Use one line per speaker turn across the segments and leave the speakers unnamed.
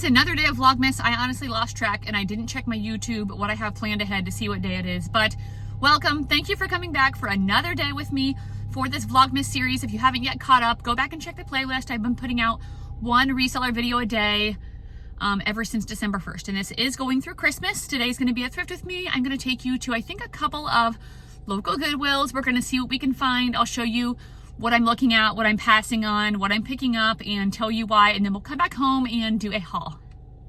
another day of Vlogmas. I honestly lost track and I didn't check my YouTube, what I have planned ahead to see what day it is. But welcome. Thank you for coming back for another day with me for this Vlogmas series. If you haven't yet caught up, go back and check the playlist. I've been putting out one reseller video a day ever since December 1st. And this is going through Christmas. Today's going to be a thrift with me. I'm going to take you to, I think, a couple of local Goodwills. We're going to see what we can find. I'll show you what I'm looking at, what I'm passing on, what I'm picking up, and tell you why, and then we'll come back home and do a haul.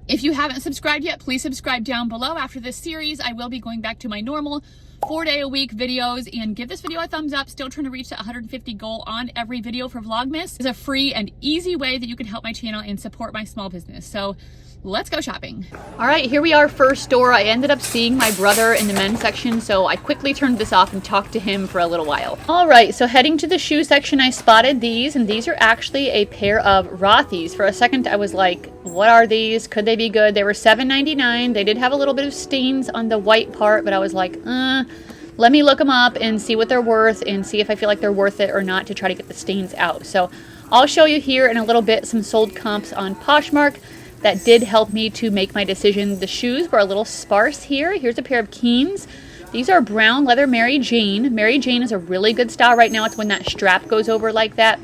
If you haven't subscribed yet, please subscribe down below. After this series, I will be going back to my normal 4-day-a-week videos, and give this video a thumbs up. Still trying to reach that 150 goal on every video for Vlogmas. It's a free and easy way that you can help my channel and support my small business. So let's go shopping. All right, here we are, first store. I ended up seeing my brother in the men's section, so I quickly turned this off and talked to him for a little while. All right, so heading to the shoe section, I spotted these, and these are actually a pair of Rothy's. For a second, I was like, what are these? Could they be good? They were $7.99. They did have a little bit of stains on the white part, but I was like, let me look them up and see what they're worth and see if I feel like they're worth it or not to try to get the stains out. So I'll show you here in a little bit some sold comps on Poshmark that did help me to make my decision. The shoes were a little sparse here. Here's a pair of Keens. These are brown leather Mary Jane. Mary Jane is a really good style right now. It's when that strap goes over like that.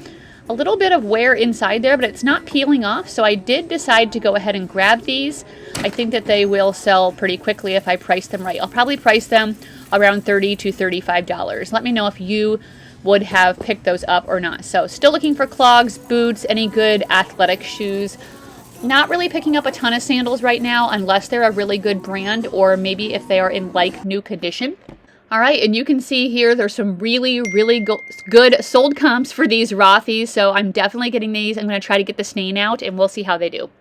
A little bit of wear inside there, but it's not peeling off, so I did decide to go ahead and grab these. I think that they will sell pretty quickly if I price them right. I'll probably price them around $30 to $35. Let me know if you would have picked those up or not. So still looking for clogs, boots, any good athletic shoes. Not really picking up a ton of sandals right now unless they're a really good brand or maybe if they are in like new condition. All right, and you can see here there's some really good sold comps for these Rothy's, so I'm definitely getting these. I'm going to try to get the stain out and we'll see how they do.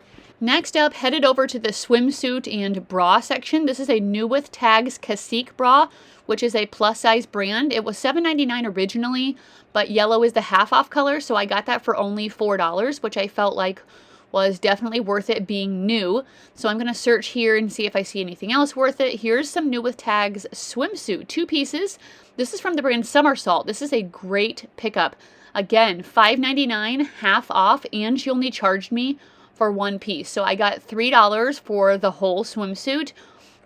Next up, headed over to the swimsuit and bra section. This is a New With Tags Cacique bra, which is a plus size brand. It was $7.99 originally, but yellow is the half off color, so I got that for only $4, which I felt like was definitely worth it being new. So I'm going to search here and see if I see anything else worth it. Here's some New With Tags swimsuit, 2 pieces. This is from the brand Somersault. This is a great pickup. Again, $5.99, half off, and she only charged me for 1 piece. So I got $3 for the whole swimsuit,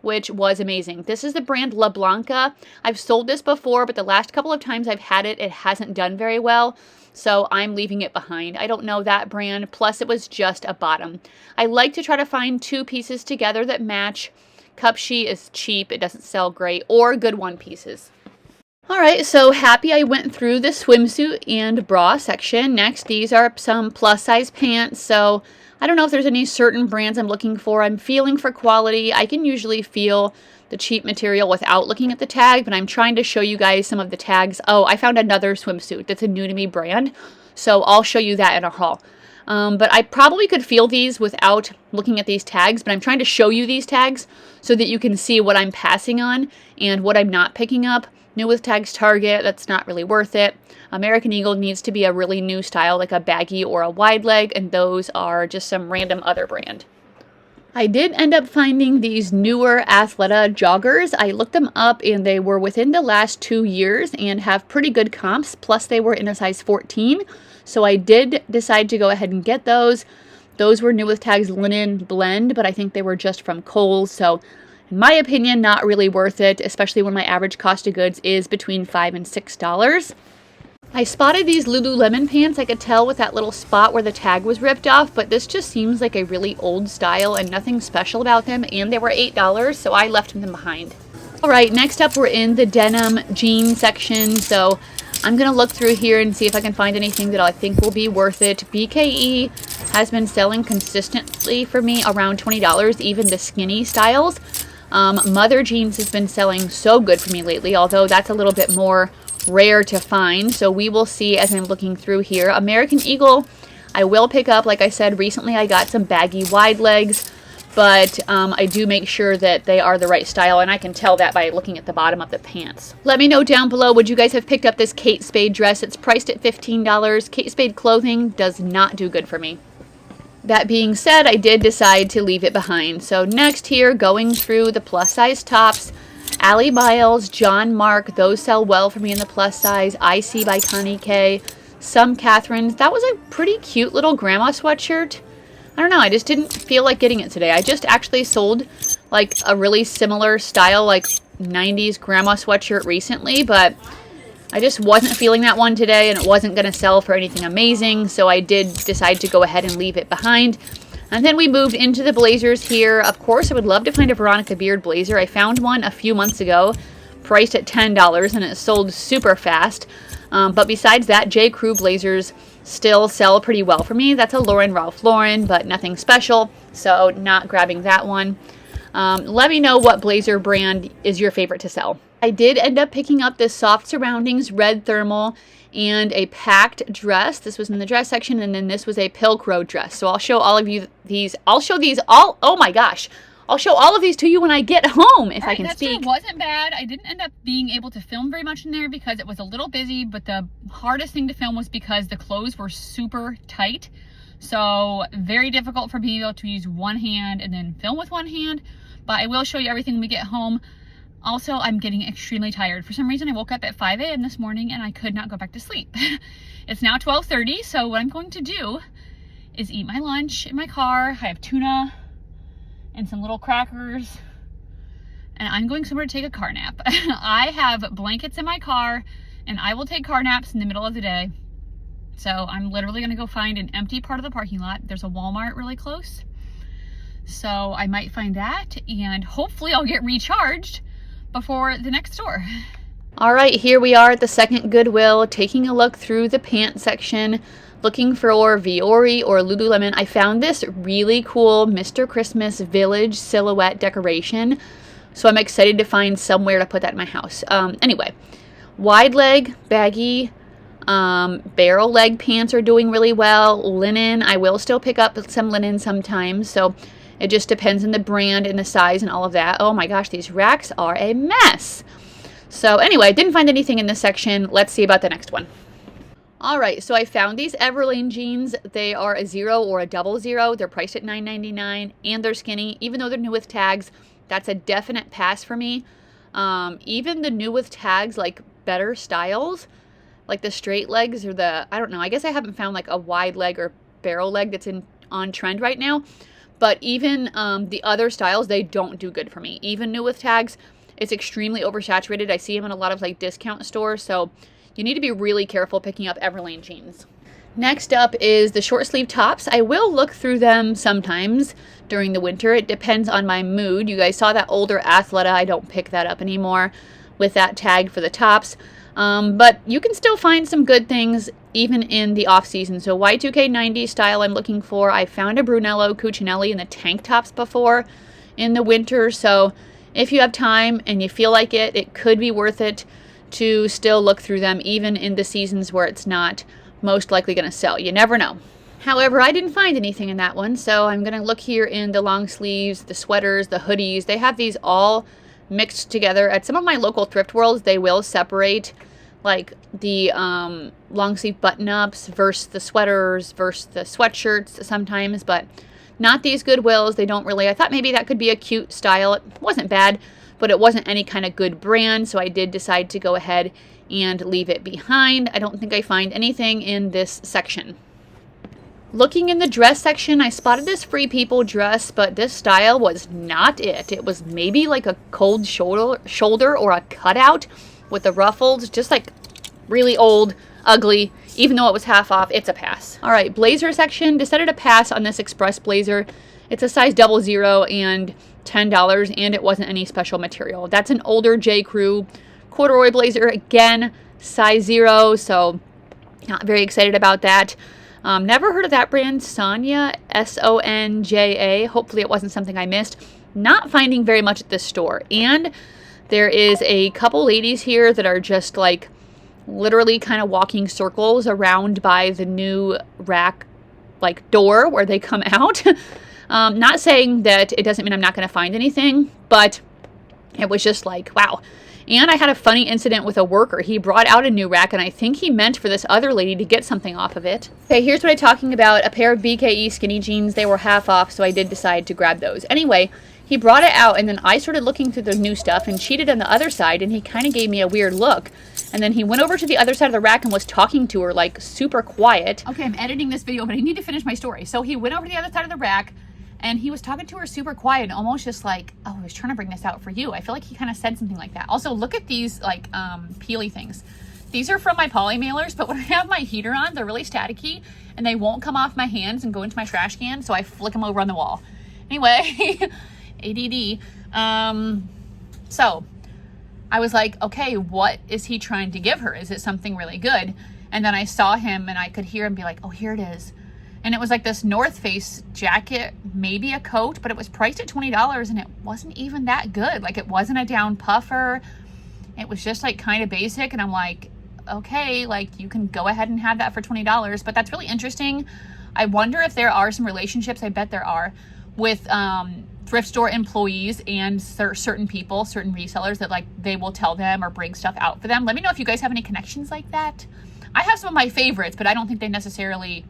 which was amazing. This is the brand La Blanca. I've sold this before, but the last couple of times I've had it, it hasn't done very well. So I'm leaving it behind. I don't know that brand, plus it was just a bottom. I like to try to find 2 pieces together that match. Cup sheet is cheap, it doesn't sell great, or good 1 pieces. All right, so happy I went through the swimsuit and bra section. Next, these are some plus size pants. So I don't know if there's any certain brands I'm looking for. I'm feeling for quality. I can usually feel the cheap material without looking at the tag, but I'm trying to show you guys some of the tags. Oh, I found another swimsuit that's a new to me brand, so I'll show you that in a haul. But I probably could feel these without looking at these tags, but I'm trying to show you these tags so that you can see what I'm passing on and what I'm not picking up. New With Tags Target, that's not really worth it. American Eagle needs to be a really new style, like a baggy or a wide leg, and those are just some random other brand. I did end up finding these newer Athleta joggers. I looked them up and they were within the last 2 years and have pretty good comps, plus they were in a size 14. So I did decide to go ahead and get those. Those were New With Tags linen blend, but I think they were just from Kohl's. So in my opinion, not really worth it, especially when my average cost of goods is between $5 and $6. I spotted these Lululemon pants. I could tell with that little spot where the tag was ripped off, but this just seems like a really old style and nothing special about them, and they were $8, so I left them behind. All right, next up we're in the denim jean section, so I'm going to look through here and see if I can find anything that I think will be worth it. BKE has been selling consistently for me around $20, even the skinny styles. Mother Jeans has been selling so good for me lately, although that's a little bit more rare to find, so we will see as I'm looking through here. American Eagle, I will pick up. Like I said, recently I got some baggy wide legs, but I do make sure that they are the right style, and I can tell that by looking at the bottom of the pants. Let me know down below, would you guys have picked up this Kate Spade dress? It's priced at $15. Kate Spade clothing does not do good for me. That being said, I did decide to leave it behind. So next here, going through the plus size tops, Allie Miles, John Mark, those sell well for me in the plus size. IC by Connie K. Some Catherine's. That was a pretty cute little grandma sweatshirt. I don't know, I just didn't feel like getting it today. I just actually sold like a really similar style, like 90s grandma sweatshirt recently, but I just wasn't feeling that one today, and it wasn't going to sell for anything amazing, so I did decide to go ahead and leave it behind. And then we moved into the blazers here. Of course, I would love to find a Veronica Beard blazer. I found one a few months ago, priced at $10, and it sold super fast. But besides that, J. Crew blazers still sell pretty well for me. That's a Lauren Ralph Lauren, but nothing special, so not grabbing that one. Let me know what blazer brand is your favorite to sell. I did end up picking up this Soft Surroundings red thermal and a packed dress. This was in the dress section, and then this was a Pilcrow dress. So I'll show all of you these. I'll show these all. Oh my gosh. I'll show all of these to you when I get home, if I can speak. That wasn't bad. I didn't end up being able to film very much in there because it was a little busy, but the hardest thing to film was because the clothes were super tight. So very difficult for me to use one hand and then film with one hand. But I will show you everything when we get home. Also, I'm getting extremely tired. For some reason, I woke up at 5 a.m. this morning and I could not go back to sleep. It's now 12:30, so what I'm going to do is eat my lunch in my car. I have tuna and some little crackers, and I'm going somewhere to take a car nap. I have blankets in my car, and I will take car naps in the middle of the day. So I'm literally gonna go find an empty part of the parking lot. There's a Walmart really close. So I might find that, and hopefully I'll get recharged before the next store. All right, here we are at the second Goodwill, taking a look through the pants section, looking for Viore or Lululemon. I found this really cool Mr. Christmas Village silhouette decoration, so I'm excited to find somewhere to put that in my house. Anyway, wide leg, baggy, barrel leg pants are doing really well. Linen, I will still pick up some linen sometimes, so it just depends on the brand and the size and all of that. Oh my gosh, these racks are a mess. So anyway, didn't find anything in this section. Let's see about the next one. All right, so I found these Everlane jeans. They are a 0 or a 00. They're priced at $9.99, and they're skinny. Even though they're new with tags, that's a definite pass for me. Even the new with tags, like better styles, like the straight legs or the, I don't know, I guess I haven't found like a wide leg or barrel leg that's on trend right now. But even the other styles, they don't do good for me. Even new with tags, it's extremely oversaturated. I see them in a lot of like discount stores, so you need to be really careful picking up Everlane jeans. Next up is the short sleeve tops. I will look through them sometimes during the winter. It depends on my mood. You guys saw that older Athleta. I don't pick that up anymore with that tag for the tops. But you can still find some good things even in the off season. So Y2K 90 style I'm looking for. I found a Brunello Cucinelli in the tank tops before in the winter. So if you have time and you feel like it, it could be worth it to still look through them even in the seasons where it's not most likely going to sell. You never know. However, I didn't find anything in that one. So I'm going to look here in the long sleeves, the sweaters, the hoodies. They have these all mixed together. At some of my local thrift worlds, they will separate like the long sleeve button-ups versus the sweaters versus the sweatshirts sometimes, but not these Goodwills. They don't really. I thought maybe that could be a cute style. It wasn't bad, but it wasn't any kind of good brand, so I did decide to go ahead and leave it behind. I don't think I find anything in this section. Looking in the dress section, I spotted this Free People dress, but this style was not it. It was maybe like a cold shoulder or a cutout with the ruffles, just like really old, ugly. Even though it was half off, it's a pass. All right, blazer section, decided to pass on this Express blazer. It's a size 00 and $10, and it wasn't any special material. That's an older J. Crew corduroy blazer, again, size 0, so not very excited about that. Never heard of that brand, Sonja, S-O-N-J-A. Hopefully it wasn't something I missed. Not finding very much at this store. And there is a couple ladies here that are just like literally kind of walking circles around by the new rack like door where they come out. Not saying that it doesn't mean I'm not going to find anything, but it was just like, wow. And I had a funny incident with a worker. He brought out a new rack, and I think he meant for this other lady to get something off of it. Okay, here's what I'm talking about. A pair of BKE skinny jeans. They were half off, so I did decide to grab those. Anyway, he brought it out, and then I started looking through the new stuff and cheated on the other side, and he kind of gave me a weird look. And then he went over to the other side of the rack and was talking to her, like, super quiet. Okay, I'm editing this video, but I need to finish my story. So he went over to the other side of the rack, and he was talking to her super quiet and almost just like, oh, I was trying to bring this out for you. I feel like he kind of said something like that. Also, look at these, like, peely things. These are from my poly mailers, but when I have my heater on, they're really staticky, and they won't come off my hands and go into my trash can, so I flick them over on the wall. Anyway, ADD. So I was like, okay, what is he trying to give her? Is it something really good? And then I saw him and I could hear him be like, oh, here it is. And it was like this North Face jacket, maybe a coat, but it was priced at $20 and it wasn't even that good. Like, it wasn't a down puffer. It was just like kind of basic. And I'm like, okay, like, you can go ahead and have that for $20, but that's really interesting. I wonder if there are some relationships, I bet there are, with thrift store employees and certain people, certain resellers that, like, they will tell them or bring stuff out for them. Let me know if you guys have any connections like that. I have some of my favorites, but I don't think they necessarily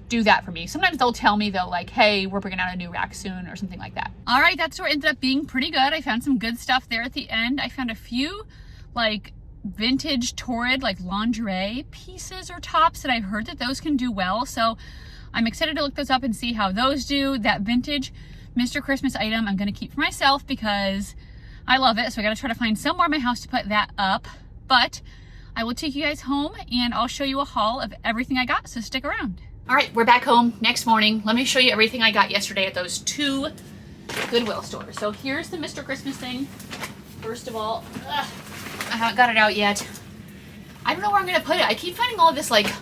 do that for me. Sometimes they'll tell me, though, like, hey, we're bringing out a new rack soon or something like that. All right, that store ended up being pretty good. I found some good stuff there at the end. I found a few, like, vintage Torrid, like, lingerie pieces or tops that I've heard that those can do well. So I'm excited to look those up and see how those do. That vintage Mr. Christmas item I'm going to keep for myself because I love it. So I got to try to find somewhere in my house to put that up. But I will take you guys home and I'll show you a haul of everything I got. So stick around. All right, we're back home next morning. Let me show you everything I got yesterday at those 2 Goodwill stores. So here's the Mr. Christmas thing. First of all, I haven't got it out yet. I don't know where I'm going to put it. I keep finding all of this, like,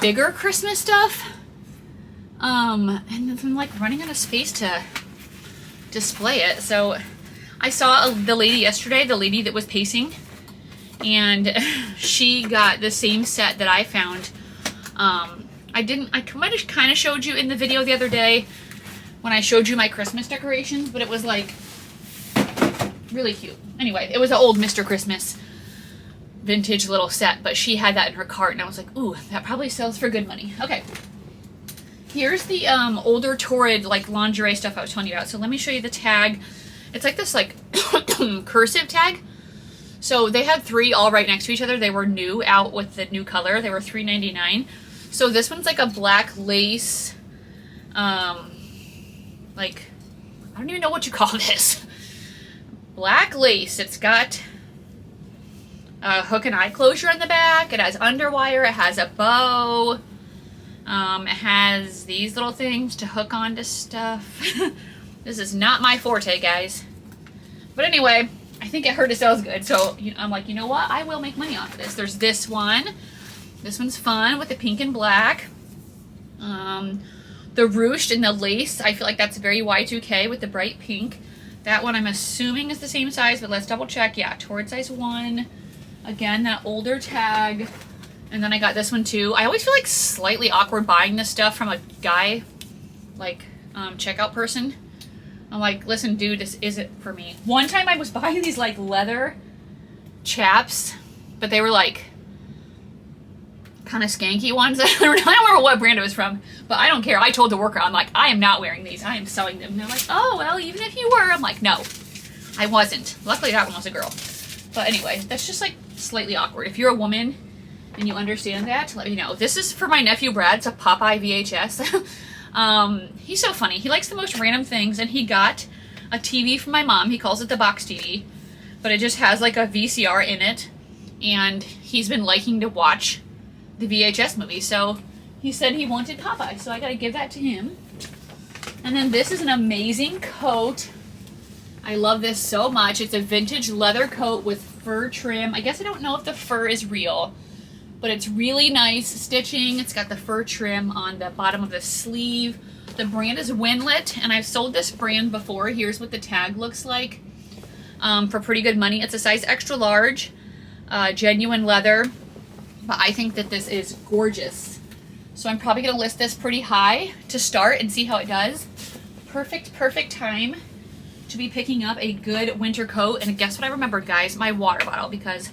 bigger Christmas stuff. And I'm, like, running out of space to display it. So I saw the lady yesterday, the lady that was pacing, and she got the same set that I found. I might have kind of showed you in the video the other day when I showed you my Christmas decorations, but it was, like, really cute. Anyway, it was an old Mr. Christmas vintage little set, but she had that in her cart, and I was like, ooh, that probably sells for good money. Okay. Here's the older Torrid, like, lingerie stuff I was telling you about. So let me show you the tag. It's like this, like, cursive tag. So they had 3 all right next to each other. They were new, out with the new color. They were $3.99. So this one's like a black lace, like, I don't even know what you call this. Black lace. It's got a hook and eye closure on the back. It has underwire. It has a bow. It has these little things to hook onto stuff. This is not my forte, guys. But anyway, I think I heard it sells good. So I'm like, you know what? I will make money off of this. There's this one. This one's fun with the pink and black. The ruched and the lace. I feel like that's very Y2K with the bright pink. That one I'm assuming is the same size, but let's double check. Yeah, Torrid size 1. Again, that older tag. And then I got this one too. I always feel like slightly awkward buying this stuff from a guy, like, checkout person. I'm like, listen, dude, this isn't for me. One time I was buying these, like, leather chaps, but they were, like, kind of skanky ones. I don't remember what brand it was from, but I don't care. I told the worker, I'm like, I am not wearing these. I am selling them. And they're like, oh, well, even if you were. I'm like, no, I wasn't. Luckily, that one was a girl. But anyway, that's just, like, slightly awkward. If you're a woman and you understand that, let me know. This is for my nephew Brad. It's a Popeye VHS. He's so funny. He likes the most random things, and he got a TV from my mom. He calls it the box TV, but it just has, like, a VCR in it, and he's been liking to watch the VHS movie, so he said he wanted Popeye, so I gotta give that to him. And then this is an amazing coat. I love this so much. It's a vintage leather coat with fur trim. I guess I don't know if the fur is real, but it's really nice stitching. It's got the fur trim on the bottom of the sleeve. The brand is Winlet, and I've sold this brand before. Here's what the tag looks like for pretty good money. It's a size extra large, genuine leather, but I think that this is gorgeous. So I'm probably gonna list this pretty high to start and see how it does. Perfect time to be picking up a good winter coat. And guess what I remembered, guys? My water bottle, because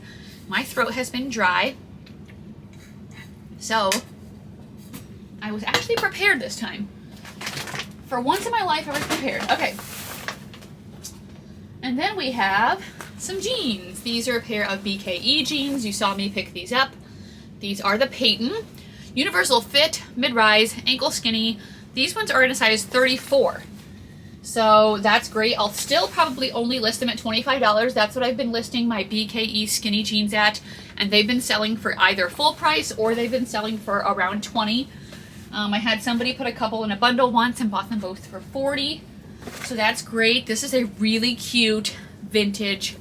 my throat has been dry. So I was actually prepared this time. For once in my life, I was prepared. Okay. And then we have some jeans. These are a pair of BKE jeans. You saw me pick these up. These are the Peyton. Universal fit, mid-rise, ankle skinny. These ones are in a size 34. So that's great. I'll still probably only list them at $25. That's what I've been listing my BKE skinny jeans at. And they've been selling for either full price or they've been selling for around 20. I had somebody put a couple in a bundle once and bought them both for 40. So that's great. This is a really cute vintage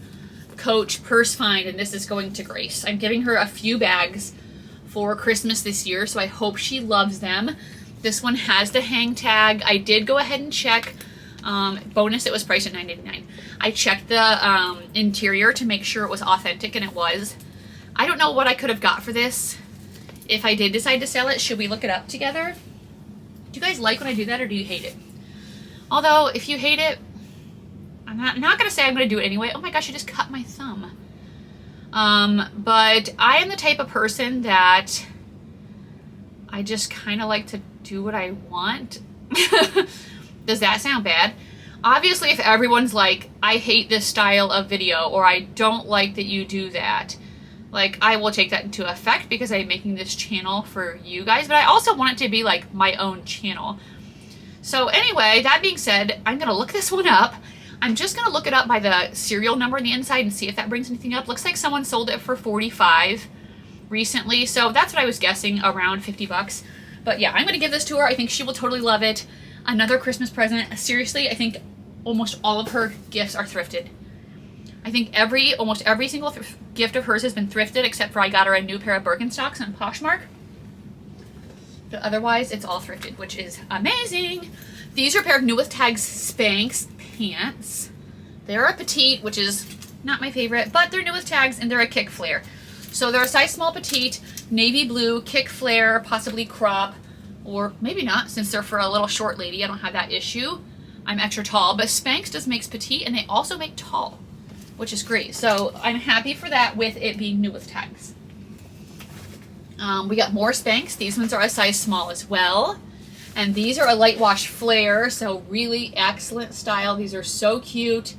Coach purse find, and this is going to Grace. I'm giving her a few bags for Christmas this year, so I hope she loves them. This one has the hang tag. I did go ahead and check. Bonus, it was priced at $9.99. I checked the interior to make sure it was authentic, and it was. I don't know what I could have got for this if I did decide to sell it. Should we look it up together? Do you guys like when I do that, or do you hate it? Although, if you hate it, I'm not going to say I'm going to do it anyway. Oh my gosh, I just cut my thumb. But I am the type of person that I just kind of like to do what I want. Does that sound bad? Obviously, if everyone's like, I hate this style of video, or I don't like that you do that, like, I will take that into effect because I'm making this channel for you guys, but I also want it to be like my own channel. So anyway, that being said, I'm going to look this one up. I'm just going to look it up by the serial number on the inside and see if that brings anything up. Looks like someone sold it for $45 recently. So that's what I was guessing, around $50. But yeah, I'm going to give this to her. I think she will totally love it. Another Christmas present. Seriously, I think almost all of her gifts are thrifted. I think almost every single gift of hers has been thrifted, except for I got her a new pair of Birkenstocks on Poshmark. But otherwise, it's all thrifted, which is amazing. These are a pair of new with tags Spanx pants. They're a petite, which is not my favorite, but they're new with tags and they're a kick flare. So they're a size small petite, navy blue, kick flare, possibly crop, or maybe not, since they're for a little short lady. I don't have that issue. I'm extra tall, but Spanx does make petite and they also make tall, which is great. So I'm happy for that with it being new with tags. We got more Spanx. These ones are a size small as well. And these are a light wash flare, so really excellent style. These are so cute.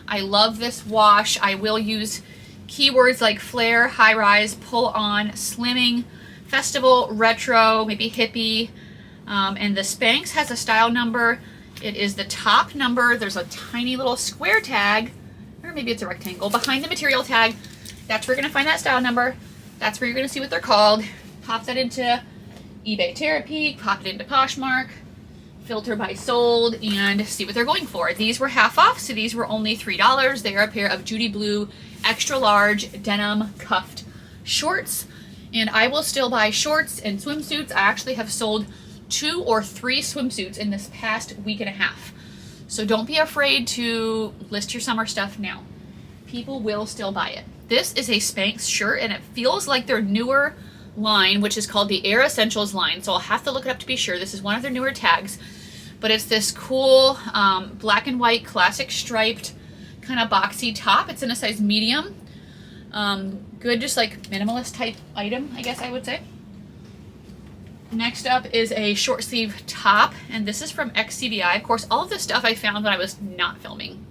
I love this wash. I will use keywords like flare, high rise, pull on, slimming, festival, retro, maybe hippie. And the Spanx has a style number. It is the top number. There's a tiny little square tag, or maybe it's a rectangle, behind the material tag. That's where you're gonna find that style number. That's where you're gonna see what they're called. Pop that into eBay Therapy, pop it into Poshmark, filter by sold, and see what they're going for. These were half off, so these were only $3. They are a pair of Judy Blue extra large denim cuffed shorts, and I will still buy shorts and swimsuits. I actually have sold 2 or 3 swimsuits in this past week and a half. So don't be afraid to list your summer stuff now. People will still buy it. This is a Spanx shirt, and it feels like their newer line, which is called the Air Essentials line. So I'll have to look it up to be sure. This is one of their newer tags, but it's this cool black and white classic striped kind of boxy top. It's in a size medium. Good, just like minimalist type item, I guess I would say. Next up is a short sleeve top, and this is from XCBI. Of course, all of this stuff I found when I was not filming.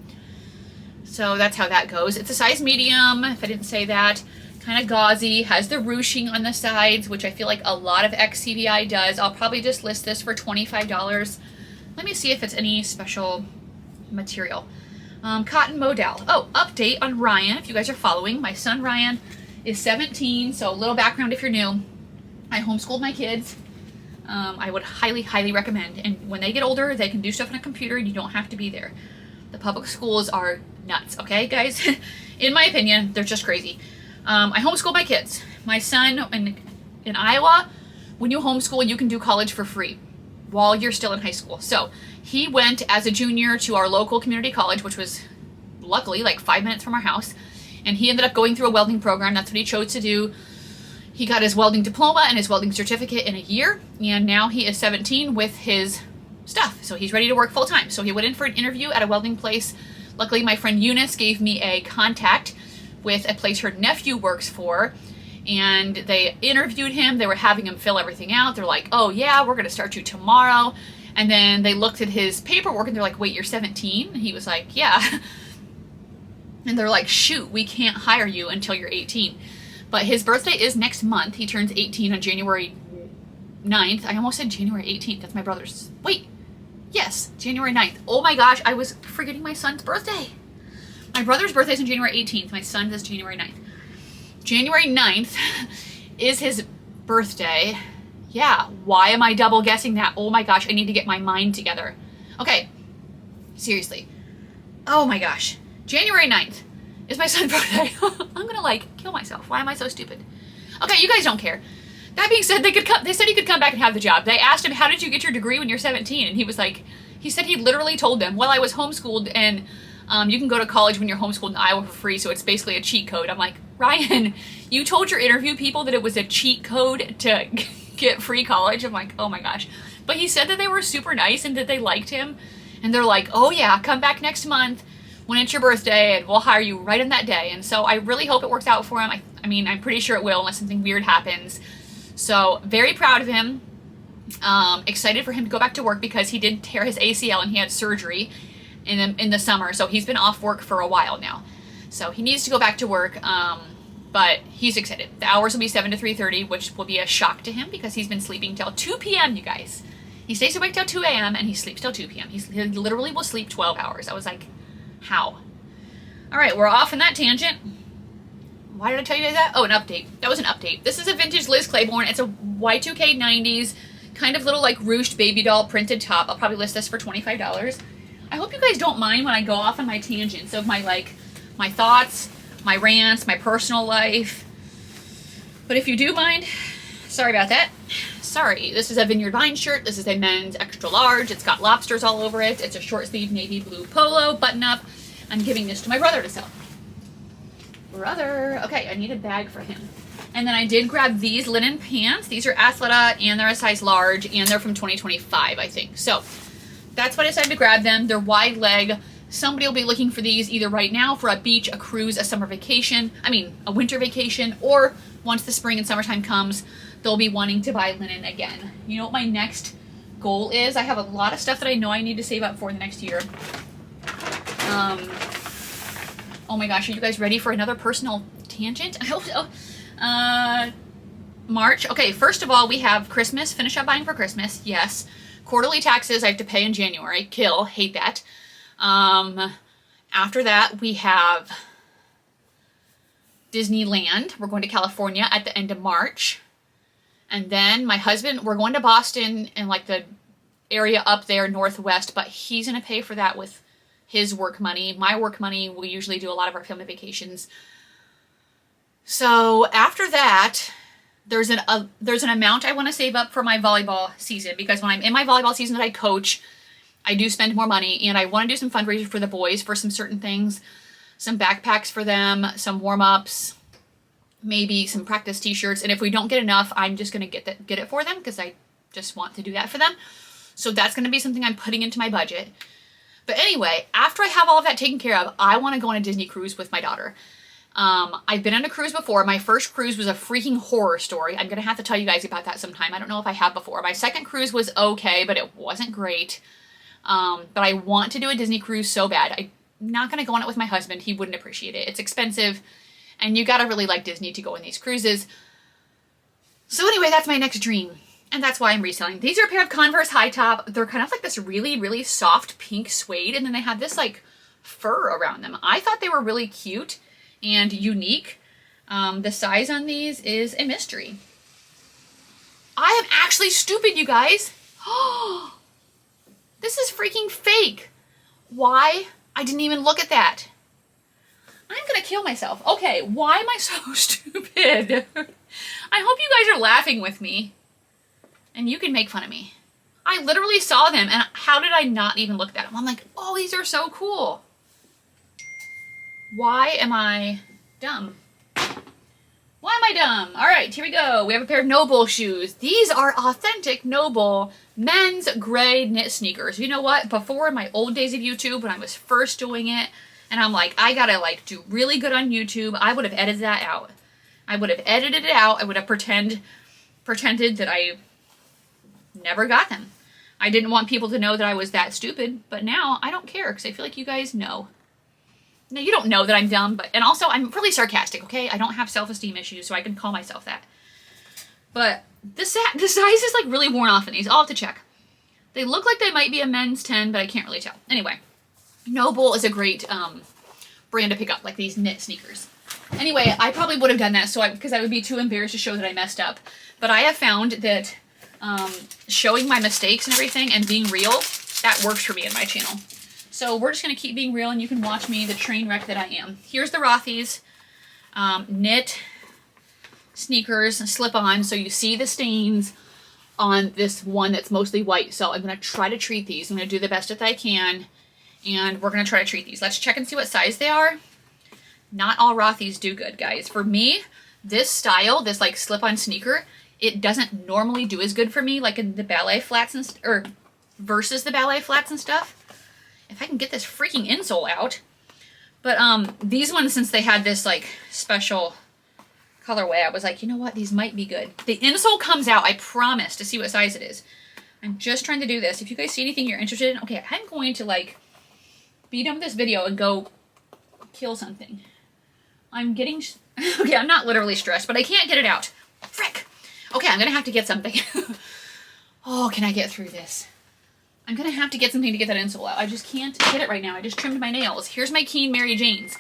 So that's how that goes. It's a size medium, if I didn't say that. Kind of gauzy, has the ruching on the sides, which I feel like a lot of XCBI does. I'll probably just list this for $25. Let me see if it's any special material. Cotton modal. Oh, update on Ryan, if you guys are following. My son Ryan is 17, so a little background if you're new. I homeschooled my kids. I would highly, highly recommend. And when they get older, they can do stuff on a computer and you don't have to be there. The public schools are nuts, okay, guys? In my opinion, they're just crazy. I homeschool my kids. My son in Iowa, when you homeschool, you can do college for free while you're still in high school. So he went as a junior to our local community college, which was luckily like 5 minutes from our house. And he ended up going through a welding program. That's what he chose to do. He got his welding diploma and his welding certificate in a year. And now he is 17 with his stuff. So he's ready to work full time. So he went in for an interview at a welding place. Luckily, my friend Eunice gave me a contact with a place her nephew works for, and they interviewed him. They were having him fill everything out. They're like, oh yeah, we're gonna start you tomorrow. And then they looked at his paperwork and they're like, wait, you're 17? And he was like, yeah. And they're like, shoot, we can't hire you until you're 18. But his birthday is next month. He turns 18 on January 9th. I almost said January 18th. That's my brother's. Wait. Yes, January 9th. Oh my gosh, I was forgetting my son's birthday. My brother's birthday is on January 18th. My son's is January 9th. January 9th is his birthday. Yeah, why am I double guessing that? Oh my gosh, I need to get my mind together. Okay, seriously. Oh my gosh. January 9th is my son's birthday. I'm gonna like kill myself. Why am I so stupid? Okay, you guys don't care. That being said, they said he could come back and have the job. They asked him, how did you get your degree when you're 17? And he was like, he said he literally told them, well, I was homeschooled and you can go to college when you're homeschooled in Iowa for free, so it's basically a cheat code. I'm like, Ryan, you told your interview people that it was a cheat code to get free college? I'm like, oh my gosh. But he said that they were super nice and that they liked him. And they're like, oh yeah, come back next month when it's your birthday and we'll hire you right in that day. And so I really hope it works out for him. I mean, I'm pretty sure it will unless something weird happens. So very proud of him. Excited for him to go back to work because he did tear his ACL and he had surgery in the summer. So he's been off work for a while now. So he needs to go back to work. But he's excited. The hours will be 7 to 3:30, which will be a shock to him because he's been sleeping till 2 p.m., you guys. He stays awake till 2 a.m. and he sleeps till 2 p.m. He literally will sleep 12 hours. I was like, how? All right, we're off in that tangent. Why did I tell you guys that? Oh, an update. That was an update. This is a vintage Liz Claiborne. It's a Y2K 90s kind of little like ruched baby doll printed top. I'll probably list this for $25. I hope you guys don't mind when I go off on my tangents of my thoughts, my rants, my personal life. But if you do mind, sorry about that. Sorry. This is a Vineyard Vine shirt. This is a men's extra large. It's got lobsters all over it. It's a short sleeve navy blue polo button up. I'm giving this to my brother to sell. Brother. Okay, I need a bag for him. And then I did grab these linen pants. These are Athleta and they're a size large and they're from 2025, I think. So that's why I decided to grab them. They're wide leg. Somebody will be looking for these either right now for a beach, a cruise, a summer vacation. I mean, a winter vacation, or once the spring and summertime comes, they'll be wanting to buy linen again. You know what my next goal is? I have a lot of stuff that I know I need to save up for the next year. Oh my gosh, are you guys ready for another personal tangent? I hope so. March. Okay, first of all, we have Christmas. Finish up buying for Christmas. Yes. Quarterly taxes I have to pay in January. Kill. Hate that. After that, we have Disneyland. We're going to California at the end of March. And then my husband, we're going to Boston and like the area up there northwest, but he's going to pay for that with his work money. My work money, we usually do a lot of our family vacations. So after that, there's an amount I want to save up for my volleyball season, because when I'm in my volleyball season that I coach, I do spend more money, and I want to do some fundraisers for the boys for some certain things, some backpacks for them, some warm-ups, maybe some practice t-shirts. And if we don't get enough, I'm just going to get it for them because I just want to do that for them. So that's going to be something I'm putting into my budget. But anyway, after I have all of that taken care of, I want to go on a Disney cruise with my daughter. I've been on a cruise before. My first cruise was a freaking horror story. I'm going to have to tell you guys about that sometime. I don't know if I have before. My second cruise was okay, but it wasn't great. But I want to do a Disney cruise so bad. I'm not going to go on it with my husband. He wouldn't appreciate it. It's expensive, and you got to really like Disney to go on these cruises. So anyway, that's my next dream, and that's why I'm reselling. These are a pair of Converse high top. They're kind of like this really, really soft pink suede, and then they have this like fur around them. I thought they were really cute and unique. The size on these is a mystery. I am actually stupid, you guys. This is freaking fake. Why? I didn't even look at that. I'm gonna kill myself. Okay, why am I so stupid? I hope you guys are laughing with me and you can make fun of me. I literally saw them, and how did I not even look at them? I'm like, oh, these are so cool. Why am I dumb? Why am I dumb? All right, here we go. We have a pair of Noble shoes. These are authentic Noble men's gray knit sneakers. You know what? Before, in my old days of YouTube, when I was first doing it, and I'm like, I gotta like do really good on YouTube, I would have edited that out. I would have edited it out. I would have pretended that I never got them. I didn't want people to know that I was that stupid, but now I don't care because I feel like you guys know. Now, you don't know that I'm dumb, and also I'm really sarcastic, okay? I don't have self-esteem issues, so I can call myself that. But the size is like really worn off in these. I'll have to check. They look like they might be a men's 10, but I can't really tell. Anyway, Noble is a great brand to pick up, like these knit sneakers. Anyway, I probably would have done that because I would be too embarrassed to show that I messed up. But I have found that showing my mistakes and everything and being real, that works for me in my channel. So we're just going to keep being real, and you can watch me, the train wreck that I am. Here's the Rothy's knit sneakers, slip-on, so you see the stains on this one that's mostly white. So I'm going to try to treat these. I'm going to do the best that I can, and we're going to try to treat these. Let's check and see what size they are. Not all Rothy's do good, guys. For me, this style, this like slip-on sneaker, it doesn't normally do as good for me, like in the ballet flats or versus the ballet flats and stuff. If I can get this freaking insole out. But these ones, since they had this like special colorway, I was like, you know what, these might be good. The insole comes out, I promise, to see what size it is. I'm just trying to do this. If you guys see anything you're interested in, okay, I'm going to like be done with this video and go kill something. I'm getting, okay, I'm not literally stressed, but I can't get it out. Frick. Okay, I'm gonna have to get something. Oh, can I get through this? I'm gonna have to get something to get that insole out. I just can't get it right now. I just trimmed my nails. Here's my Keen Mary Janes.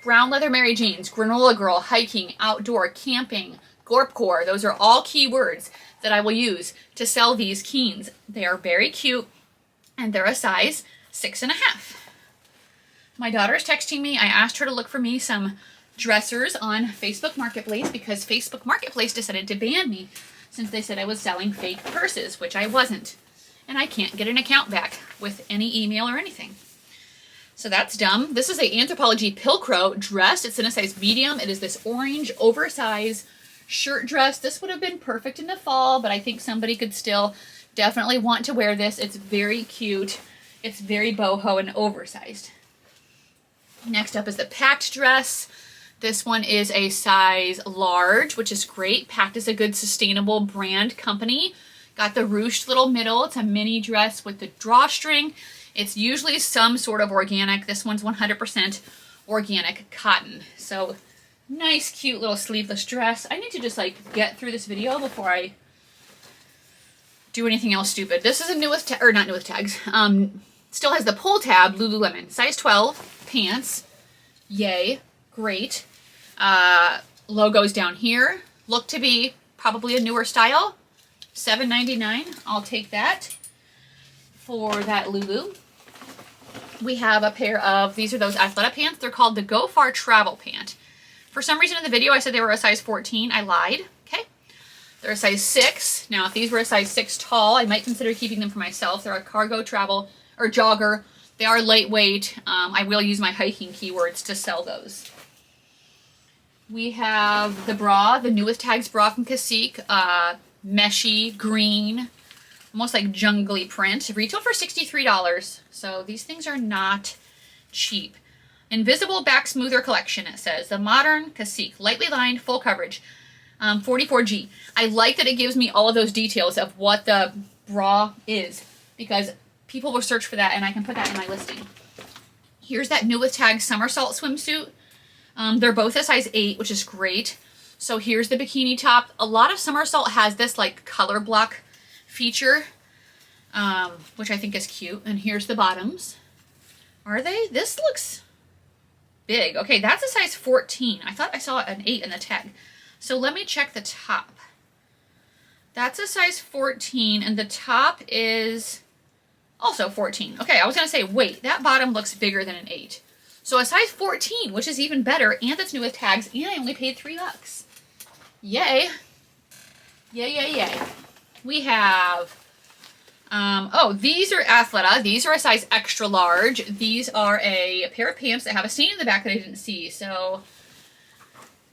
Brown leather Mary Janes, granola girl, hiking, outdoor, camping, gorpcore. Those are all keywords that I will use to sell these Keens. They are very cute, and they're a size 6.5. My daughter's texting me. I asked her to look for me some dressers on Facebook Marketplace because Facebook Marketplace decided to ban me since they said I was selling fake purses, which I wasn't. And I can't get an account back with any email or anything. So that's dumb. This is a Anthropologie Pilcrow dress. It's in a size medium. It is this orange oversized shirt dress. This would have been perfect in the fall, but I think somebody could still definitely want to wear this. It's very cute. It's very boho and oversized. Next up is the Packed dress. This one is a size large, which is great. Packed is a good sustainable brand company. Got the ruched little middle. It's a mini dress with the drawstring. It's usually some sort of organic. This one's 100% organic cotton. So nice, cute little sleeveless dress. I need to just like get through this video before I do anything else stupid. This is a new with or not new with tags. Still has the pull tab, Lululemon, size 12 pants. Yay, great. Logos down here. Look to be probably a newer style. $7.99. I'll take that for that Lulu. We have a pair of, these are those Athleta pants. They're called the Go Far Travel Pant. For some reason in the video I said they were a size 14. I lied. Okay. They're a size 6. Now if these were a size 6 tall, I might consider keeping them for myself. They're a cargo travel or jogger. They are lightweight. I will use my hiking keywords to sell those. We have the bra, the New With Tags bra from Cacique. Meshy, green, almost like jungly print. Retail for $63. So these things are not cheap. Invisible Back Smoother Collection, it says. The Modern Cacique, lightly lined, full coverage. 44G. I like that it gives me all of those details of what the bra is because people will search for that and I can put that in my listing. Here's that New With Tags Somersault swimsuit. They're both a size 8, which is great. So here's the bikini top. A lot of Somersault has this like color block feature, which I think is cute. And here's the bottoms. Are they? This looks big. Okay, that's a size 14. I thought I saw an 8 in the tag. So let me check the top. That's a size 14 and the top is also 14. Okay, I was going to say, wait, that bottom looks bigger than an 8. So a size 14, which is even better, and it's new with tags, and I only paid $3. Yay. Yay, yay, yay. We have, oh, these are Athleta. These are a size extra large. These are a pair of pants that have a stain in the back that I didn't see. So,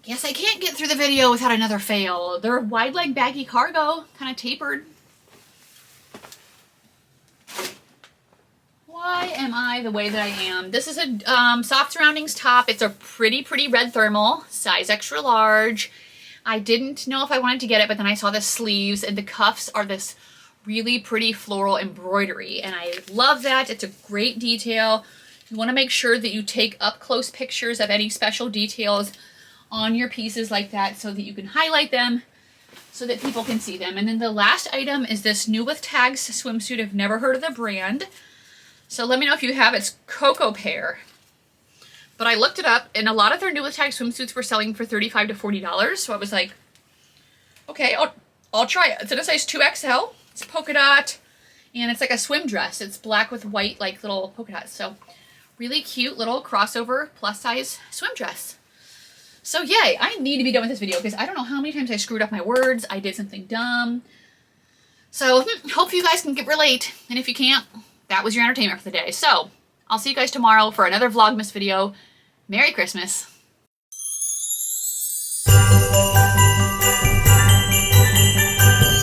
guess I can't get through the video without another fail. They're wide leg baggy cargo, kind of tapered. Why am I the way that I am? This is a soft surroundings top. It's a pretty red thermal, size extra large. I didn't know if I wanted to get it, but then I saw the sleeves and the cuffs are this really pretty floral embroidery. And I love that. It's a great detail. You want to make sure that you take up close pictures of any special details on your pieces like that so that you can highlight them so that people can see them. And then the last item is this New With Tags swimsuit. I've never heard of the brand, so let me know if you have. It's Cocoa Pear. But I looked it up, and a lot of their New With Tags swimsuits were selling for $35 to $40. So I was like, okay, I'll try it. It's in a size 2XL. It's polka dot, and it's like a swim dress. It's black with white, like little polka dots. So really cute little crossover plus size swim dress. So yay, I need to be done with this video because I don't know how many times I screwed up my words. I did something dumb. So hope you guys can relate. And if you can't, that was your entertainment for the day. So I'll see you guys tomorrow for another Vlogmas video. Merry Christmas.